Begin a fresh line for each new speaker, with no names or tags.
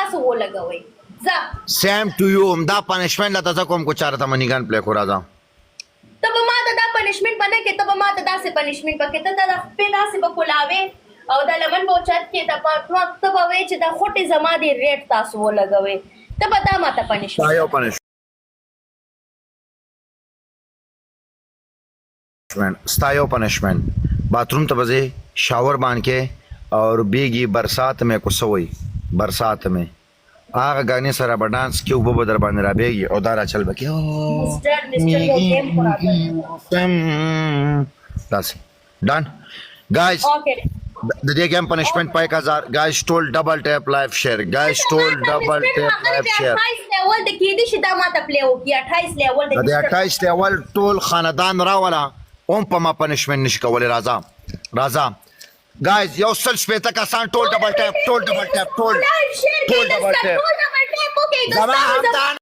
تاسو ولګوئ ځه
سیم ټو یو دا پنشمنت لا تاسو کوم کو چاره ته منیګان پلی خو راځه
ته به ما ته دا پنشمنت باندې کې ته به ما ته داسې پنشمنت پکې ته دا په داسې به کولاوي او دا لمن به چت کې ته به وې چې دا خوټي زما دی ریټ تاسو ولګوي ته به دا ما ته پنشمنت
یو پنشمنت ستایو پنشمنت बाथरूम ته بځي شاور باندې और بیگی برسات में کوسوي برسات में هغه غانې سره به ډانس کې وب بدر باندې را بیگی او دارا چل بکی
مستر یو گیم خراب
that's done guys
اوکے
the day game punishment पाए का guys told double tap live share guys told double tap live share
28 لیول د کې دي چې دا ما ته پلی وکي 28 لیول
د 28 لیول ټول خاندان راولا اون په ما punishment نشي کولای راځه guys یو سل شپته کسان ټول double tap ټول double tap ټول double tap
اوکے
زما همدان